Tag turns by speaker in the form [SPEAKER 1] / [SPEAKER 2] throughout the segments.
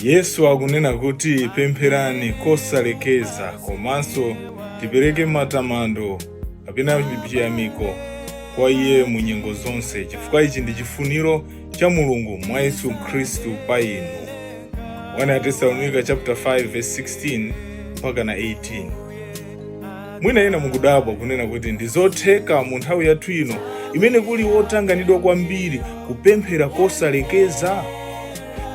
[SPEAKER 1] Yesu akunena kuti pempherani kosalekeza, komanso tipereke matamando kapena chiyamiko kwa iye mu nyengo zonse, chifukwa ichi ndi chifuniro cha Mulungu mwa Yesu Khristu pa inu. 1 Thessalonians chapter 5 verse 16 mpaka na 18. Mwina ena mukudabwa kunena kuti ndizotheka mu nthawi yathu ino imene kuli wotanganidwa kwambiri kupemphera kosalekeza.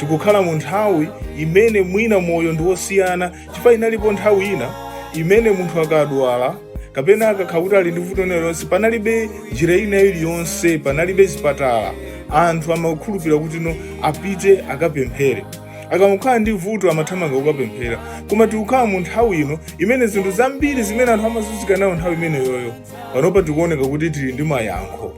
[SPEAKER 1] Tikukhala mu nthawi imene mwina moyo ndi wosiyana, chifukwa inalipo nthawi ina imene munthu akadwala kapena akakhala ali ndi vuto lonse, panalibe njira ina iliyonse, panalibe zipatala. Anthu amakhulupirira kuti apite akapemphere. Akamukhala ndi vuto amathamanga kukapemphera. Koma tikukhala mu nthawi ino imene zinthu zambiri zimene anthu amazunzika nayo nthawi imeneyoyo, panopa tikuoneka kuti tili ndi mayankho.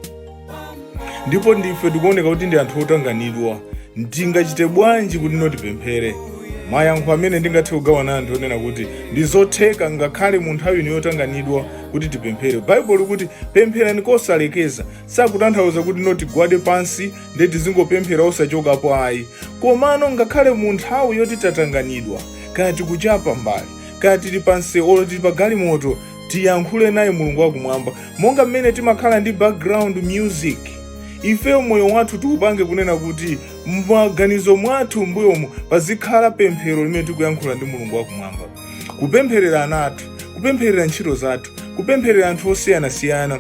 [SPEAKER 1] Ndipo ndife tikuoneka kuti ndi anthu otanganidwa. Ndingachite bwanji kuti tipemphere? Mayankho amene ndingathe kugawana anthu onena kuti ndizotheka ngakhale mu nthawi ino yotanganidwa kuti tipemphere. Baibulo likuti pempherani kosalekeza, sakutanthauza kuti tigwade pansi ndi tizingopemphera osachokapo ayi. Komano ngakhale mu nthawi yoti tatanganidwa, kaya tikuchapa mbali, kaya tili pansi olo tili pa galimoto, tiyankhule naye Mulungu wakumwamba. Monga mmene timakhala ndi background music, ifeyo moyo wathu tiupange kunena kuti m'maganizo mwathu mbuyomu pazikhala pemphero limene tikuyankhula ndi Mulungu wakumwamba. Kupempherera ana athu, kupempherera ntchito zathu, kupempherera anthu osiyanasiyana.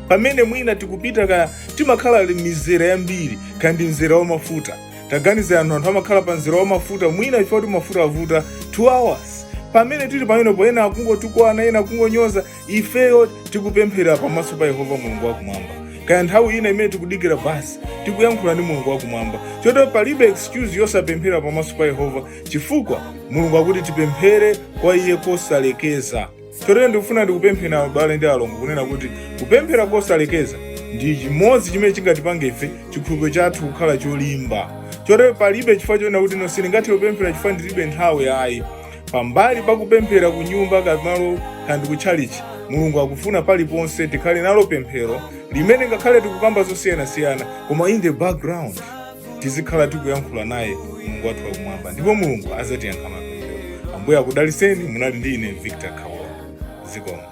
[SPEAKER 1] Pamene mwina tikupita kaya timakhala mizera yambiri, kandi mzera wamafuta. Taganiza anthu amakhala pa mzera wamafuta, mwina ifo kuti mafuta avuta 2 hours. Pamene tili pamenepo ena akungotukwana, ena akungonyoza, ifeyo tikupemphera pamaso pa Yehova Mulungu wakumwamba. Kaya nthawi ina imene tikudikira basi, tikuyankhula ndi Mulungu wakumwamba. Chotero palibe excuse yosapemphera pamaso pa Yehova, chifukwa Mulungu akuti tipemphere kwa iye kosalekeza. Chotero ndikufuna ndikupemphera abale ndi alongo kunena kuti kupemphera kosalekeza ndi chimodzi chimene chingatipange ife chikhulupiriro chathu kukhala cholimba. Chotero palibe chifukwa chonena kuti sindingathe kupemphera chifukwa ndilibe nthawi ayi. Pambali pakupemphera ku nyumba kamalo kandi kutchalichi, Mulungu akufuna paliponse tikhale nalo pemphero limene ngakhale tikukamba zosiyanasiyana, koma in the background tizikhala tikuyankhula naye Mulungu wathu wakumwamba, ndipo Mulungu azatiyankha mapemphero. Ambuye akudaliseni. Munali ndi ine Victor Khaula. Zikomo.